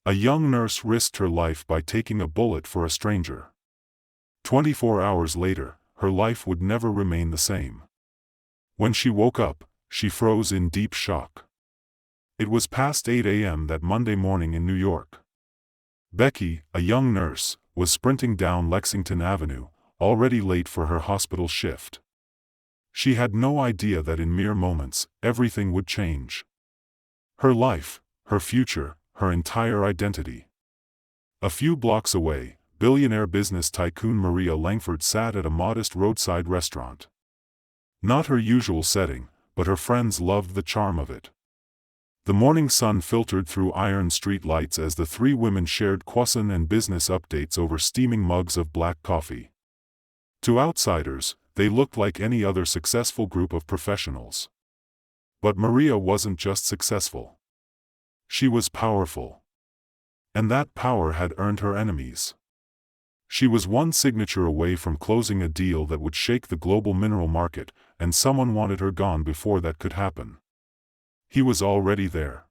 A young nurse risked her life by taking a bullet for a stranger. 24 hours later, her life would never remain the same. When she woke up, she froze in deep shock. It was past 8 a.m. that Monday morning in New York. Becky, a young nurse, was sprinting down Lexington Avenue, already late for her hospital shift. She had no idea that in mere moments, everything would change. Her life, her future, her entire identity. A few blocks away, billionaire business tycoon Maria Langford sat at a modest roadside restaurant. Not her usual setting, but her friends loved the charm of it. The morning sun filtered through iron street lights as the three women shared croissant and business updates over steaming mugs of black coffee. To outsiders, they looked like any other successful group of professionals. But Maria wasn't just successful. She was powerful. And that power had earned her enemies. She was one signature away from closing a deal that would shake the global mineral market, and someone wanted her gone before that could happen. He was already there.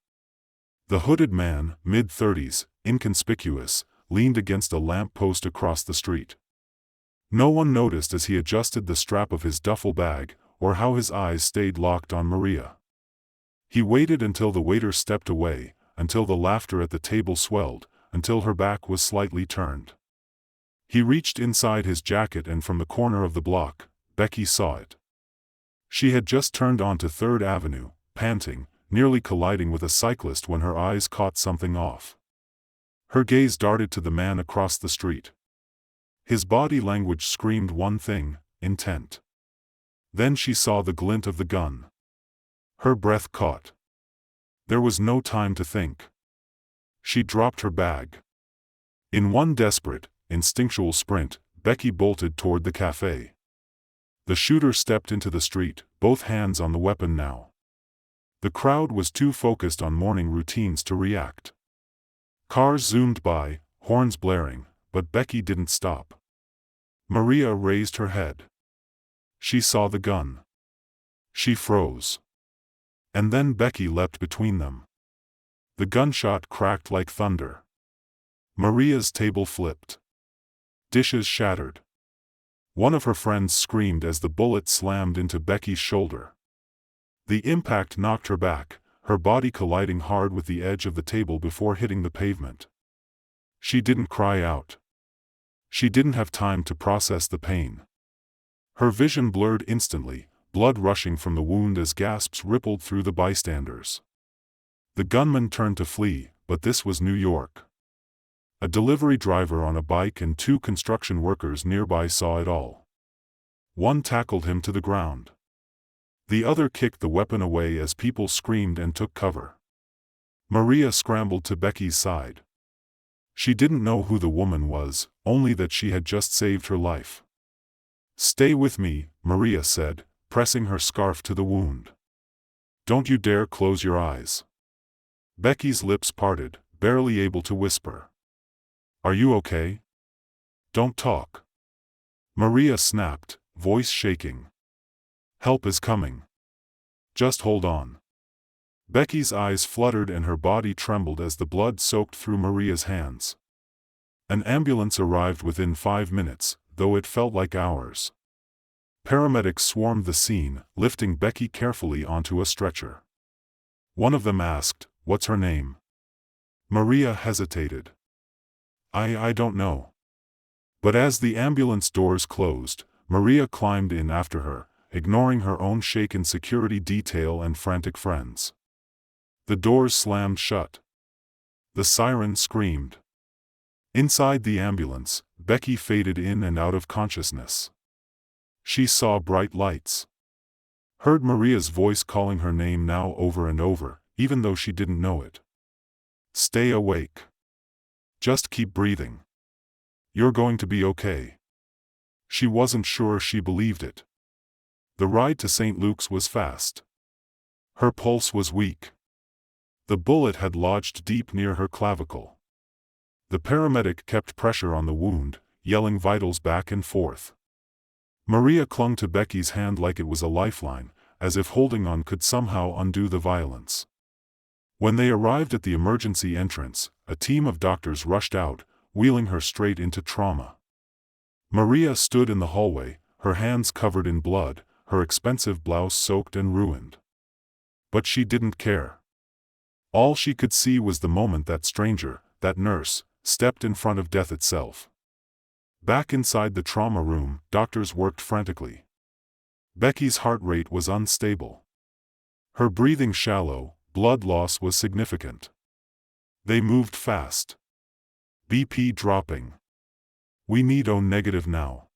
The hooded man, mid-30s, inconspicuous, leaned against a lamp post across the street. No one noticed as he adjusted the strap of his duffel bag, or how his eyes stayed locked on Maria. He waited until the waiter stepped away, until the laughter at the table swelled, until her back was slightly turned. He reached inside his jacket and from the corner of the block, Becky saw it. She had just turned onto 3rd Avenue, panting, nearly colliding with a cyclist when her eyes caught something off. Her gaze darted to the man across the street. His body language screamed one thing: intent. Then she saw the glint of the gun. Her breath caught. There was no time to think. She dropped her bag. In one desperate, instinctual sprint, Becky bolted toward the café. The shooter stepped into the street, both hands on the weapon now. The crowd was too focused on morning routines to react. Cars zoomed by, horns blaring, but Becky didn't stop. Maria raised her head. She saw the gun. She froze. And then Becky leapt between them. The gunshot cracked like thunder. Maria's table flipped. Dishes shattered. One of her friends screamed as the bullet slammed into Becky's shoulder. The impact knocked her back, her body colliding hard with the edge of the table before hitting the pavement. She didn't cry out. She didn't have time to process the pain. Her vision blurred instantly, blood rushing from the wound as gasps rippled through the bystanders. The gunman turned to flee, but this was New York. A delivery driver on a bike and 2 construction workers nearby saw it all. One tackled him to the ground. The other kicked the weapon away as people screamed and took cover. Maria scrambled to Becky's side. She didn't know who the woman was, only that she had just saved her life. "Stay with me," Maria said, pressing her scarf to the wound. "Don't you dare close your eyes." Becky's lips parted, barely able to whisper. "Are you okay? Don't talk." Maria snapped, voice shaking. "Help is coming. Just hold on." Becky's eyes fluttered and her body trembled as the blood soaked through Maria's hands. An ambulance arrived within 5 minutes, though it felt like hours. Paramedics swarmed the scene, lifting Becky carefully onto a stretcher. One of them asked, "What's her name?" Maria hesitated. I don't know." But as the ambulance doors closed, Maria climbed in after her, ignoring her own shaken security detail and frantic friends. The doors slammed shut. The siren screamed. Inside the ambulance, Becky faded in and out of consciousness. She saw bright lights. Heard Maria's voice calling her name now over and over, even though she didn't know it. "Stay awake. Just keep breathing. You're going to be okay." She wasn't sure she believed it. The ride to St. Luke's was fast. Her pulse was weak. The bullet had lodged deep near her clavicle. The paramedic kept pressure on the wound, yelling vitals back and forth. Maria clung to Becky's hand like it was a lifeline, as if holding on could somehow undo the violence. When they arrived at the emergency entrance, a team of doctors rushed out, wheeling her straight into trauma. Maria stood in the hallway, her hands covered in blood, her expensive blouse soaked and ruined. But she didn't care. All she could see was the moment that stranger, that nurse, stepped in front of death itself. Back inside the trauma room, doctors worked frantically. Becky's heart rate was unstable. Her breathing shallow, blood loss was significant. They moved fast. BP dropping. We need O negative now.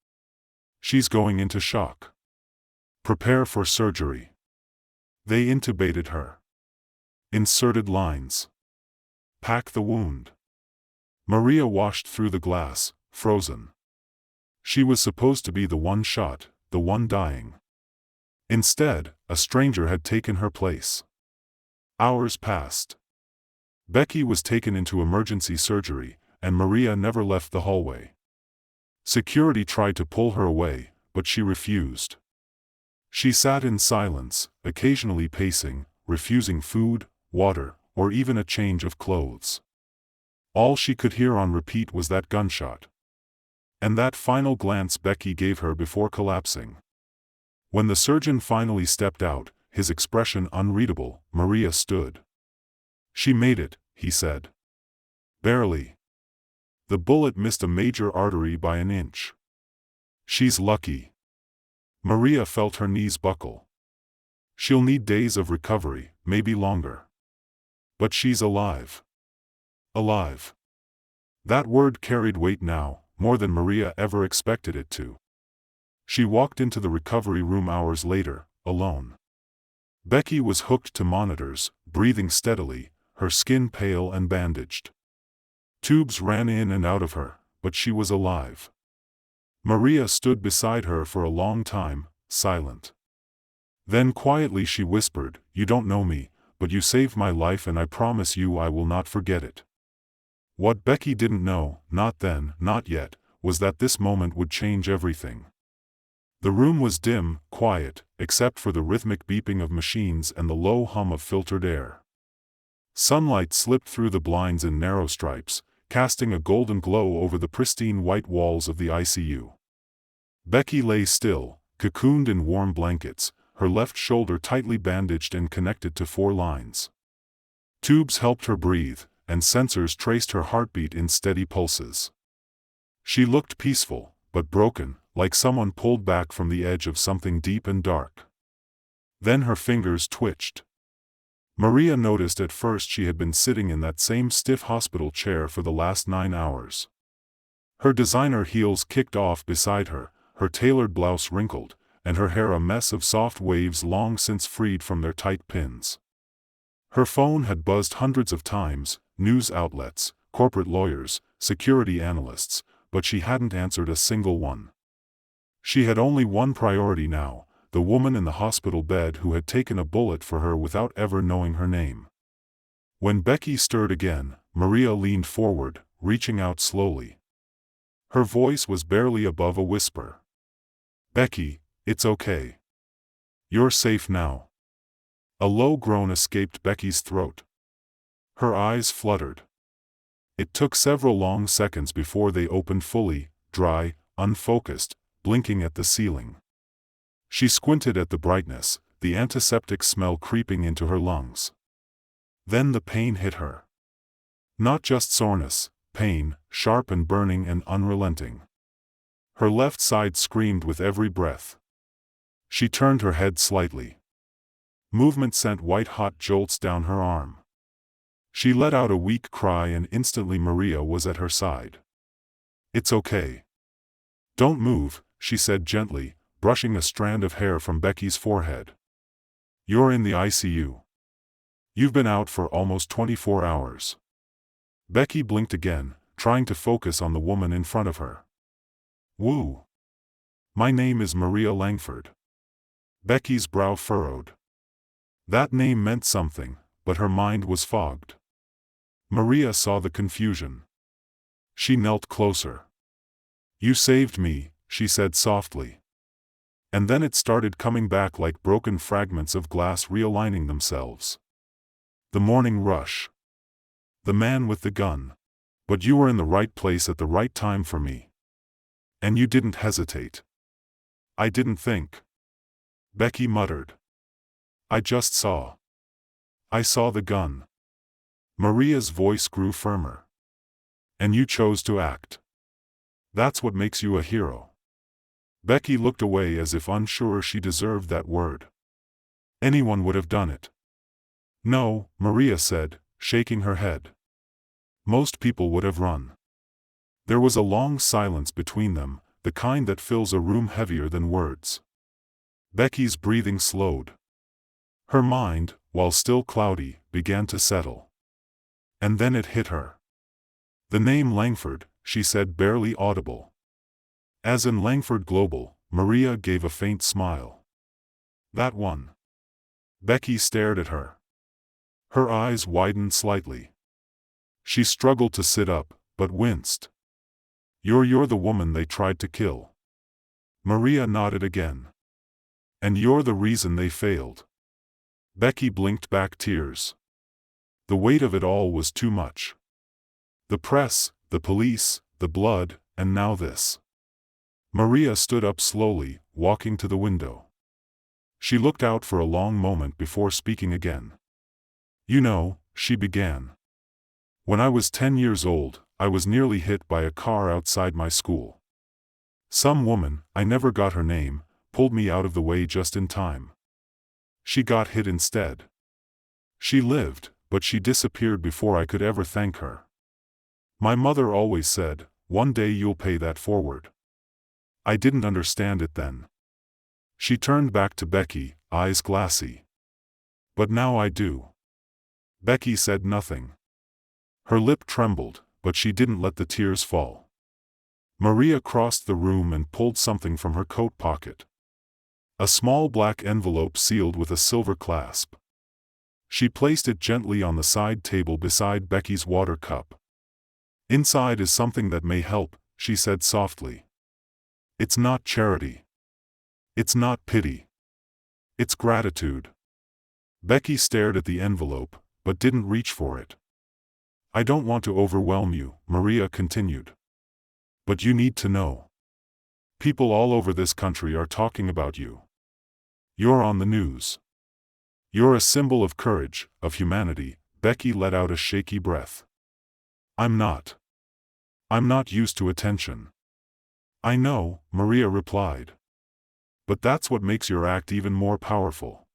She's going into shock. Prepare for surgery. They intubated her. Inserted lines. Pack the wound. Maria washed through the glass, frozen. She was supposed to be the one shot, the one dying. Instead, a stranger had taken her place. Hours passed. Becky was taken into emergency surgery, and Maria never left the hallway. Security tried to pull her away, but she refused. She sat in silence, occasionally pacing, refusing food, water, or even a change of clothes. All she could hear on repeat was that gunshot. And that final glance Becky gave her before collapsing. When the surgeon finally stepped out, his expression unreadable, Maria stood. She made it, he said. Barely. The bullet missed a major artery by an inch. She's lucky. Maria felt her knees buckle. She'll need days of recovery, maybe longer. But she's alive. Alive. That word carried weight now, more than Maria ever expected it to. She walked into the recovery room hours later, alone. Becky was hooked to monitors, breathing steadily, her skin pale and bandaged. Tubes ran in and out of her, but she was alive. Maria stood beside her for a long time, silent. Then quietly she whispered, "You don't know me, but you saved my life and I promise you I will not forget it." What Becky didn't know, not then, not yet, was that this moment would change everything. The room was dim, quiet, except for the rhythmic beeping of machines and the low hum of filtered air. Sunlight slipped through the blinds in narrow stripes, casting a golden glow over the pristine white walls of the ICU. Becky lay still, cocooned in warm blankets, her left shoulder tightly bandaged and connected to 4 lines. Tubes helped her breathe, and sensors traced her heartbeat in steady pulses. She looked peaceful, but broken, like someone pulled back from the edge of something deep and dark. Then her fingers twitched. Maria noticed at first she had been sitting in that same stiff hospital chair for the last 9 hours. Her designer heels kicked off beside her, her tailored blouse wrinkled, and her hair a mess of soft waves long since freed from their tight pins. Her phone had buzzed hundreds of times, news outlets, corporate lawyers, security analysts, but she hadn't answered a single one. She had only one priority now, the woman in the hospital bed who had taken a bullet for her without ever knowing her name. When Becky stirred again, Maria leaned forward, reaching out slowly. Her voice was barely above a whisper. "Becky, it's okay. You're safe now." A low groan escaped Becky's throat. Her eyes fluttered. It took several long seconds before they opened fully, dry, unfocused, blinking at the ceiling. She squinted at the brightness, the antiseptic smell creeping into her lungs. Then the pain hit her. Not just soreness, pain, sharp and burning and unrelenting. Her left side screamed with every breath. She turned her head slightly. Movement sent white-hot jolts down her arm. She let out a weak cry and instantly Maria was at her side. "It's okay. Don't move," she said gently, brushing a strand of hair from Becky's forehead. "You're in the ICU. You've been out for almost 24 hours. Becky blinked again, trying to focus on the woman in front of her. "Woo. My name is Maria Langford." Becky's brow furrowed. That name meant something, but her mind was fogged. Maria saw the confusion. She knelt closer. "You saved me," she said softly. And then it started coming back like broken fragments of glass realigning themselves. The morning rush. The man with the gun. But you were in the right place at the right time for me. And you didn't hesitate. I didn't think. Becky muttered. I just saw. I saw the gun. Maria's voice grew firmer. And you chose to act. That's what makes you a hero. Becky looked away as if unsure she deserved that word. Anyone would have done it. No, Maria said, shaking her head. Most people would have run. There was a long silence between them, the kind that fills a room heavier than words. Becky's breathing slowed. Her mind, while still cloudy, began to settle. And then it hit her. The name Langford, she said, barely audible. As in Langford Global, Maria gave a faint smile. That one. Becky stared at her. Her eyes widened slightly. She struggled to sit up, but winced. You're the woman they tried to kill. Maria nodded again. And you're the reason they failed. Becky blinked back tears. The weight of it all was too much. The press, the police, the blood, and now this. Maria stood up slowly, walking to the window. She looked out for a long moment before speaking again. You know, she began. When I was 10 years old, I was nearly hit by a car outside my school. Some woman, I never got her name, pulled me out of the way just in time. She got hit instead. She lived, but she disappeared before I could ever thank her. My mother always said, one day you'll pay that forward. I didn't understand it then. She turned back to Becky, eyes glassy. But now I do. Becky said nothing. Her lip trembled, but she didn't let the tears fall. Maria crossed the room and pulled something from her coat pocket. A small black envelope sealed with a silver clasp. She placed it gently on the side table beside Becky's water cup. Inside is something that may help, she said softly. It's not charity. It's not pity. It's gratitude. Becky stared at the envelope, but didn't reach for it. I don't want to overwhelm you, Maria continued. But you need to know. People all over this country are talking about you. You're on the news. You're a symbol of courage, of humanity. Becky let out a shaky breath. I'm not. I'm not used to attention. I know, Maria replied. But that's what makes your act even more powerful.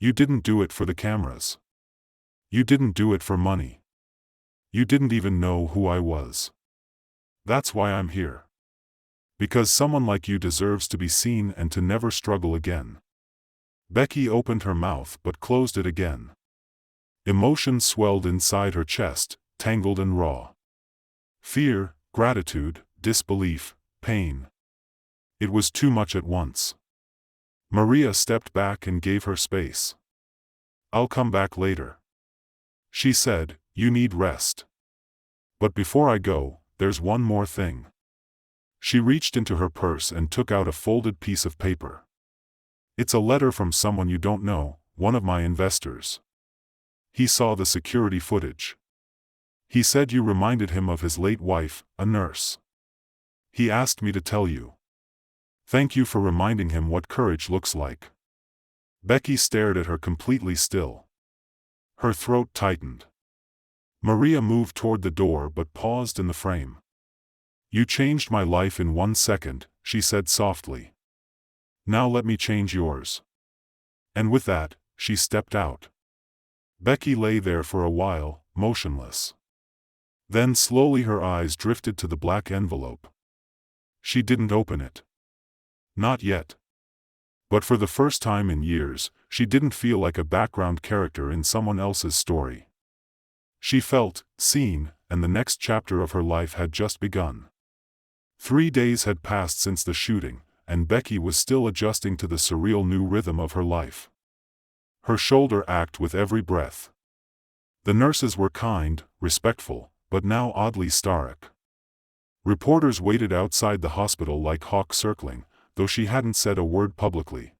You didn't do it for the cameras. You didn't do it for money. You didn't even know who I was. That's why I'm here. Because someone like you deserves to be seen and to never struggle again. Becky opened her mouth but closed it again. Emotion swelled inside her chest, tangled and raw. Fear, gratitude, disbelief, pain. It was too much at once. Maria stepped back and gave her space. I'll come back later. She said, you need rest. But before I go, there's one more thing. She reached into her purse and took out a folded piece of paper. It's a letter from someone you don't know, one of my investors. He saw the security footage. He said you reminded him of his late wife, a nurse. He asked me to tell you. Thank you for reminding him what courage looks like. Becky stared at her completely still. Her throat tightened. Maria moved toward the door but paused in the frame. You changed my life in 1 second, she said softly. Now let me change yours. And with that, she stepped out. Becky lay there for a while, motionless. Then slowly her eyes drifted to the black envelope. She didn't open it. Not yet. But for the first time in years, she didn't feel like a background character in someone else's story. She felt seen, and the next chapter of her life had just begun. 3 days had passed since the shooting, and Becky was still adjusting to the surreal new rhythm of her life. Her shoulder ached with every breath. The nurses were kind, respectful, but now oddly stoic. Reporters waited outside the hospital like hawks circling, though she hadn't said a word publicly.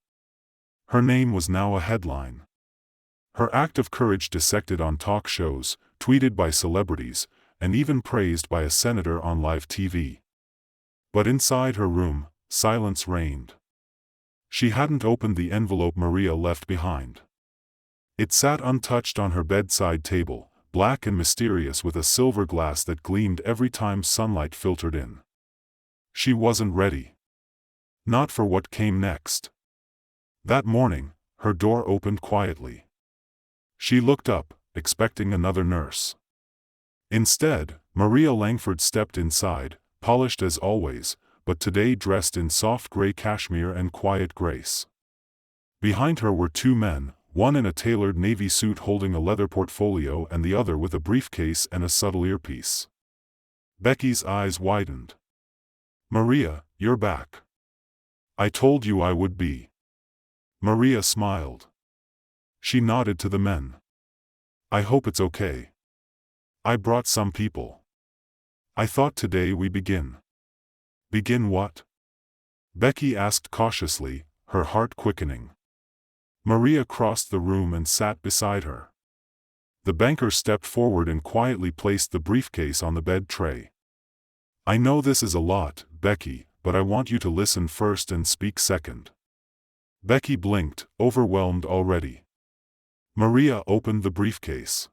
Her name was now a headline. Her act of courage dissected on talk shows, tweeted by celebrities, and even praised by a senator on live TV. But inside her room, silence reigned. She hadn't opened the envelope Maria left behind. It sat untouched on her bedside table, black and mysterious with a silver glass that gleamed every time sunlight filtered in. She wasn't ready. Not for what came next. That morning, her door opened quietly. She looked up, expecting another nurse. Instead, Maria Langford stepped inside, polished as always, but today dressed in soft gray cashmere and quiet grace. Behind her were two men, one in a tailored navy suit holding a leather portfolio and the other with a briefcase and a subtle earpiece. Becky's eyes widened. "Maria, you're back. I told you I would be." Maria smiled. She nodded to the men. "I hope it's okay. I brought some people. I thought today we begin." "Begin what?" Becky asked cautiously, her heart quickening. Maria crossed the room and sat beside her. The banker stepped forward and quietly placed the briefcase on the bed tray. "I know this is a lot, Becky, but I want you to listen first and speak second." Becky blinked, overwhelmed already. Maria opened the briefcase.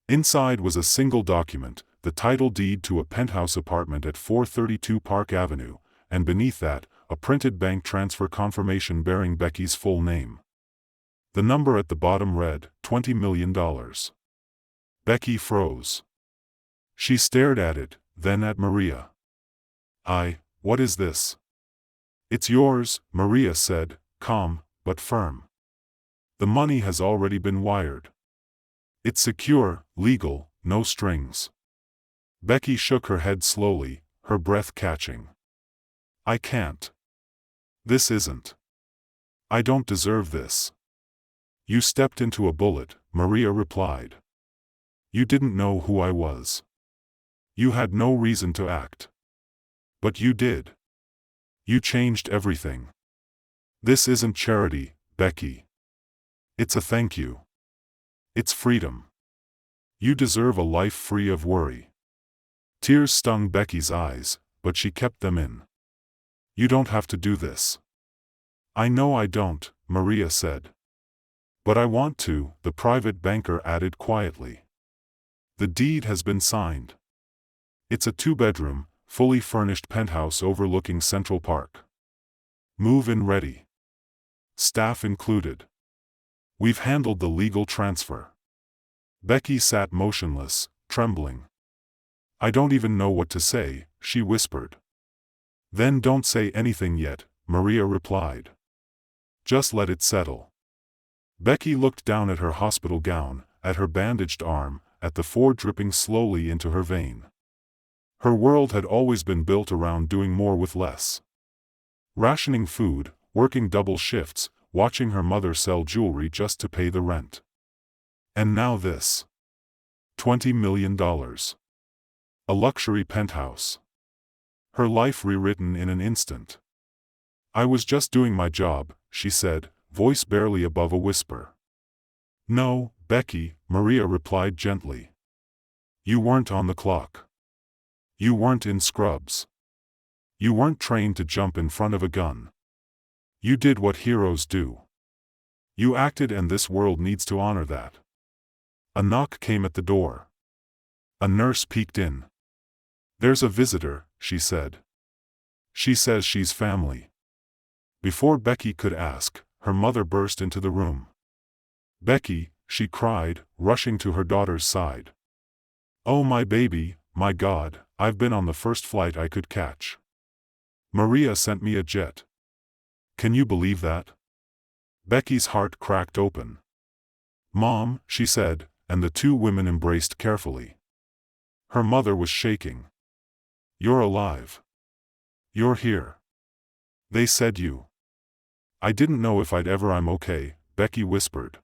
Inside was a single document, the title deed to a penthouse apartment at 432 Park Avenue, and beneath that, a printed bank transfer confirmation bearing Becky's full name. The number at the bottom read, $20 million. Becky froze. She stared at it, then at Maria. What is this?" "It's yours," Maria said, calm, but firm. "The money has already been wired. It's secure, legal, no strings." Becky shook her head slowly, her breath catching. "I can't. This isn't. I don't deserve this." "You stepped into a bullet," Maria replied. "You didn't know who I was. You had no reason to act. But you did. You changed everything. This isn't charity, Becky. It's a thank you. It's freedom. You deserve a life free of worry." Tears stung Becky's eyes, but she kept them in. "You don't have to do this." "I know I don't," Maria said. "But I want to," the private banker added quietly. "The deed has been signed. It's a two-bedroom, fully furnished penthouse overlooking Central Park. Move-in ready. Staff included. We've handled the legal transfer." Becky sat motionless, trembling. "I don't even know what to say," she whispered. "Then don't say anything yet," Maria replied. "Just let it settle." Becky looked down at her hospital gown, at her bandaged arm, at the fluid dripping slowly into her vein. Her world had always been built around doing more with less. Rationing food, working double shifts, watching her mother sell jewelry just to pay the rent. And now this. $20 million. A luxury penthouse. Her life rewritten in an instant. "I was just doing my job," she said, voice barely above a whisper. "No, Becky," Maria replied gently. "You weren't on the clock. You weren't in scrubs. You weren't trained to jump in front of a gun. You did what heroes do. You acted, and this world needs to honor that." A knock came at the door. A nurse peeked in. "There's a visitor," she said. "She says she's family." Before Becky could ask, her mother burst into the room. "Becky," she cried, rushing to her daughter's side. "Oh my baby, my God, I've been on the first flight I could catch. Maria sent me a jet. Can you believe that?" Becky's heart cracked open. "Mom," she said, and the two women embraced carefully. Her mother was shaking. "You're alive. You're here. They said you." "I didn't know if I'd ever." "I'm okay," Becky whispered.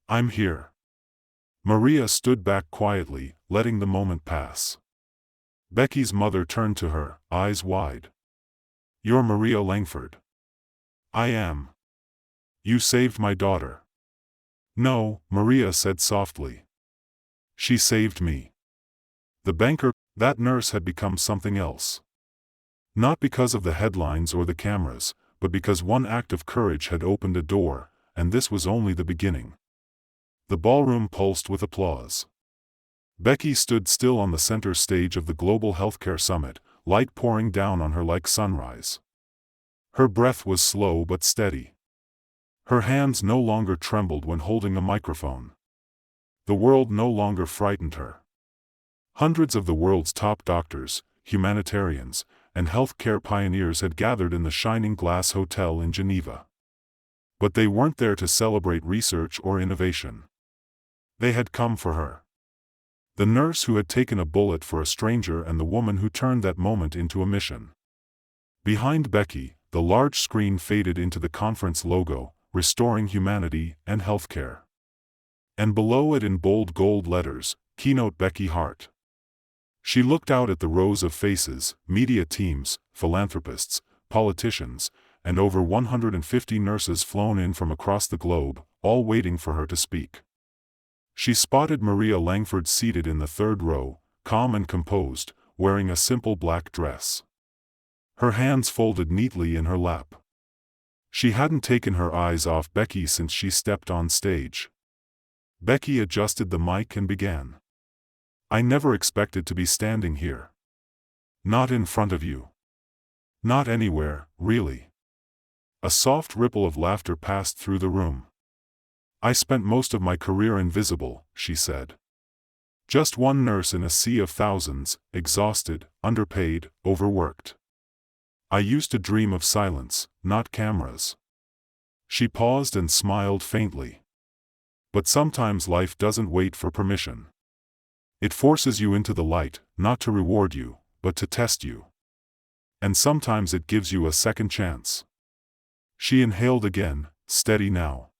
"I'm here." Maria stood back quietly, letting the moment pass. Becky's mother turned to her, eyes wide. "You're Maria Langford." "I am. You saved my daughter." No, Maria said softly. She saved me. The banker, that nurse had become something else. Not because of the headlines or the cameras, but because one act of courage had opened a door, and this was only the beginning. The ballroom pulsed with applause. Becky stood still on the center stage of the Global Healthcare Summit, light pouring down on her like sunrise. Her breath was slow but steady. Her hands no longer trembled when holding a microphone. The world no longer frightened her. Hundreds of the world's top doctors, humanitarians, and healthcare pioneers had gathered in the Shining Glass Hotel in Geneva. But they weren't there to celebrate research or innovation. They had come for her. The nurse who had taken a bullet for a stranger and the woman who turned that moment into a mission. Behind Becky, the large screen faded into the conference logo, Restoring Humanity and Healthcare. And below it in bold gold letters, Keynote Becky Hart. She looked out at the rows of faces, media teams, philanthropists, politicians, and over 150 nurses flown in from across the globe, all waiting for her to speak. She spotted Maria Langford seated in the third row, calm and composed, wearing a simple black dress. Her hands folded neatly in her lap. She hadn't taken her eyes off Becky since she stepped on stage. Becky adjusted the mic and began. I never expected to be standing here. Not in front of you. Not anywhere, really. A soft ripple of laughter passed through the room. I spent most of my career invisible, she said. Just one nurse in a sea of thousands, exhausted, underpaid, overworked. I used to dream of silence, not cameras. She paused and smiled faintly. But sometimes life doesn't wait for permission. It forces you into the light, not to reward you, but to test you. And sometimes it gives you a second chance. She inhaled again, steady now.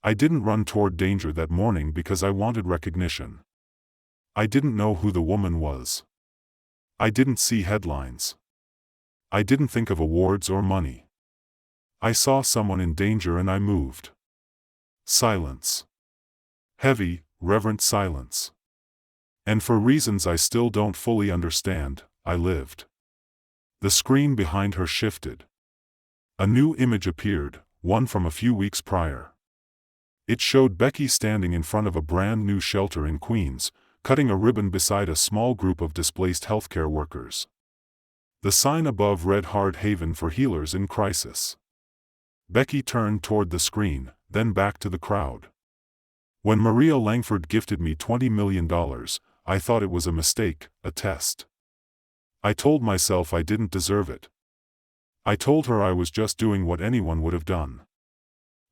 I didn't run toward danger that morning because I wanted recognition. I didn't know who the woman was. I didn't see headlines. I didn't think of awards or money. I saw someone in danger and I moved. Silence. Heavy, reverent silence. And for reasons I still don't fully understand, I lived. The screen behind her shifted. A new image appeared, one from a few weeks prior. It showed Becky standing in front of a brand new shelter in Queens, cutting a ribbon beside a small group of displaced healthcare workers. The sign above read Hard Haven for Healers in Crisis. Becky turned toward the screen, then back to the crowd. When Maria Langford gifted me $20 million, I thought it was a mistake, a test. I told myself I didn't deserve it. I told her I was just doing what anyone would have done.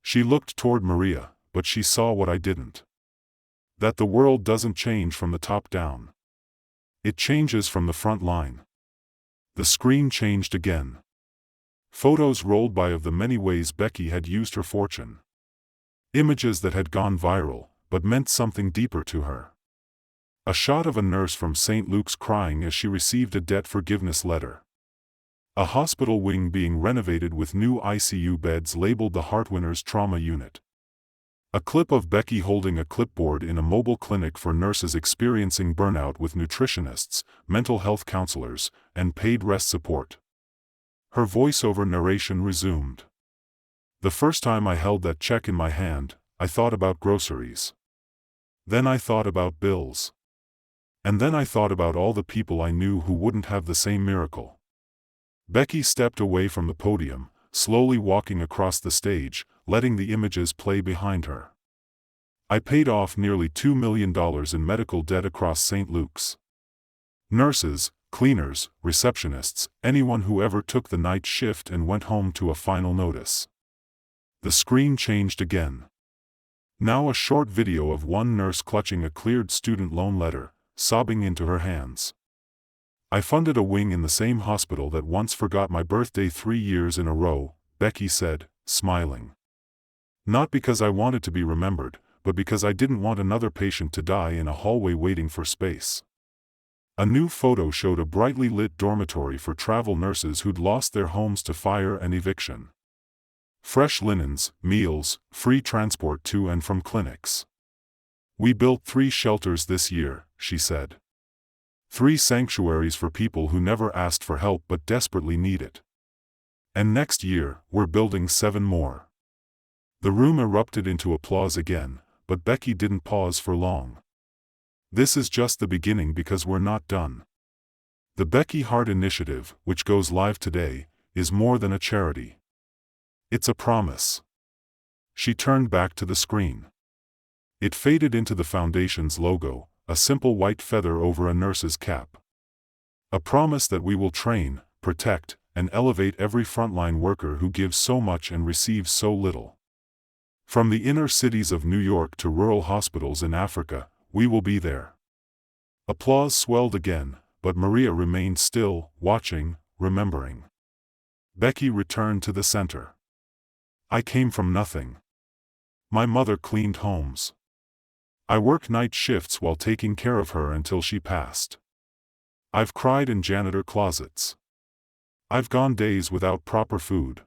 She looked toward Maria, but she saw what I didn't. That the world doesn't change from the top down. It changes from the front line. The screen changed again. Photos rolled by of the many ways Becky had used her fortune. Images that had gone viral, but meant something deeper to her. A shot of a nurse from St. Luke's crying as she received a debt forgiveness letter. A hospital wing being renovated with new ICU beds labeled the Heartwinners Trauma Unit. A clip of Becky holding a clipboard in a mobile clinic for nurses experiencing burnout with nutritionists, mental health counselors, and paid rest support. Her voiceover narration resumed. The first time I held that check in my hand, I thought about groceries. Then I thought about bills. And then I thought about all the people I knew who wouldn't have the same miracle. Becky stepped away from the podium, slowly walking across the stage, letting the images play behind her. I paid off nearly $2 million in medical debt across St. Luke's. Nurses, cleaners, receptionists, anyone who ever took the night shift and went home to a final notice. The screen changed again. Now a short video of one nurse clutching a cleared student loan letter, sobbing into her hands. I funded a wing in the same hospital that once forgot my birthday 3 years in a row, Becky said, smiling. Not because I wanted to be remembered, but because I didn't want another patient to die in a hallway waiting for space. A new photo showed a brightly lit dormitory for travel nurses who'd lost their homes to fire and eviction. Fresh linens, meals, free transport to and from clinics. We built 3 shelters this year, she said. 3 sanctuaries for people who never asked for help but desperately need it. And next year, we're building 7 more. The room erupted into applause again, but Becky didn't pause for long. This is just the beginning because we're not done. The Becky Heart Initiative, which goes live today, is more than a charity. It's a promise. She turned back to the screen. It faded into the foundation's logo, a simple white feather over a nurse's cap. A promise that we will train, protect, and elevate every frontline worker who gives so much and receives so little. From the inner cities of New York to rural hospitals in Africa, we will be there. Applause swelled again, but Maria remained still, watching, remembering. Becky returned to the center. I came from nothing. My mother cleaned homes. I worked night shifts while taking care of her until she passed. I've cried in janitor closets. I've gone days without proper food.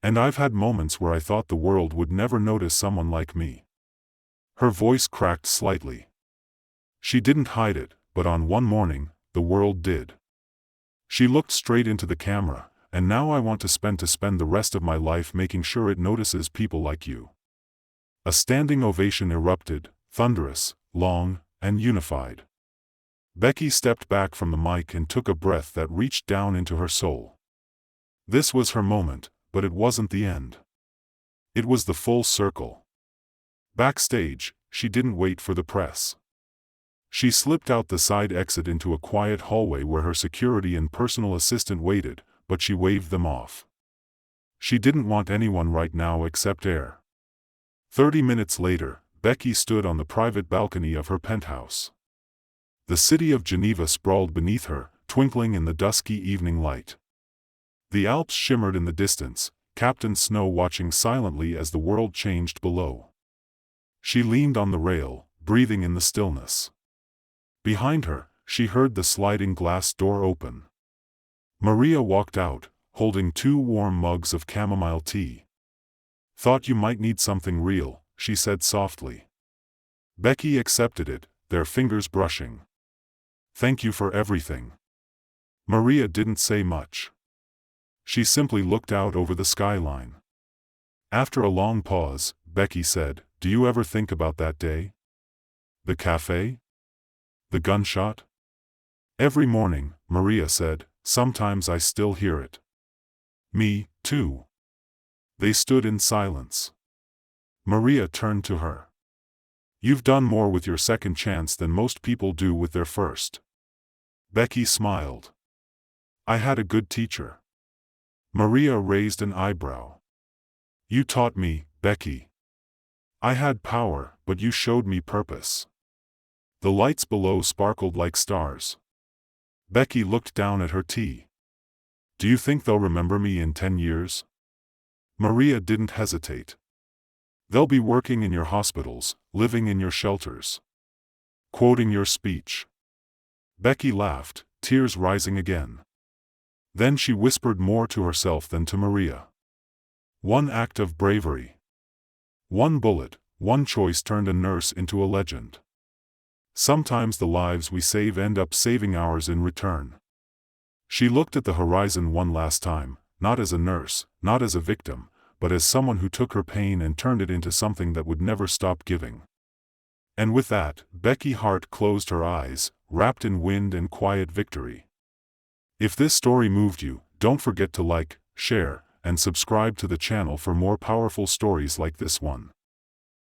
And I've had moments where I thought the world would never notice someone like me. Her voice cracked slightly. She didn't hide it, but on one morning, the world did. She looked straight into the camera, and now I want to spend the rest of my life making sure it notices people like you. A standing ovation erupted, thunderous, long, and unified. Becky stepped back from the mic and took a breath that reached down into her soul. This was her moment, but it wasn't the end. It was the full circle. Backstage, she didn't wait for the press. She slipped out the side exit into a quiet hallway where her security and personal assistant waited, but she waved them off. She didn't want anyone right now except air. 30 minutes later, Becky stood on the private balcony of her penthouse. The city of Geneva sprawled beneath her, twinkling in the dusky evening light. The Alps shimmered in the distance, Captain Snow watching silently as the world changed below. She leaned on the rail, breathing in the stillness. Behind her, she heard the sliding glass door open. Maria walked out, holding 2 warm mugs of chamomile tea. Thought you might need something real, she said softly. Becky accepted it, their fingers brushing. Thank you for everything. Maria didn't say much. She simply looked out over the skyline. After a long pause, Becky said, "Do you ever think about that day? The café? The gunshot?" "Every morning," Maria said, "sometimes I still hear it." "Me, too." They stood in silence. Maria turned to her. "You've done more with your second chance than most people do with their first." Becky smiled. "I had a good teacher." Maria raised an eyebrow. "You taught me, Becky. I had power, but you showed me purpose." The lights below sparkled like stars. Becky looked down at her tea. "Do you think they'll remember me in 10 years? Maria didn't hesitate. "They'll be working in your hospitals, living in your shelters, quoting your speech." Becky laughed, tears rising again. Then she whispered more to herself than to Maria. One act of bravery. One bullet, one choice turned a nurse into a legend. Sometimes the lives we save end up saving ours in return. She looked at the horizon one last time, not as a nurse, not as a victim, but as someone who took her pain and turned it into something that would never stop giving. And with that, Becky Hart closed her eyes, wrapped in wind and quiet victory. If this story moved you, don't forget to like, share, and subscribe to the channel for more powerful stories like this one.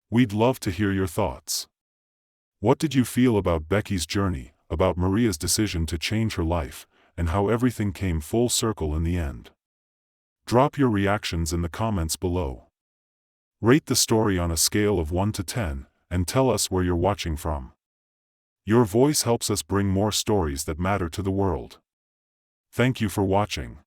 We'd love to hear your thoughts. What did you feel about Becky's journey, about Maria's decision to change her life, and how everything came full circle in the end? Drop your reactions in the comments below. Rate the story on a scale of 1 to 10, and tell us where you're watching from. Your voice helps us bring more stories that matter to the world. Thank you for watching.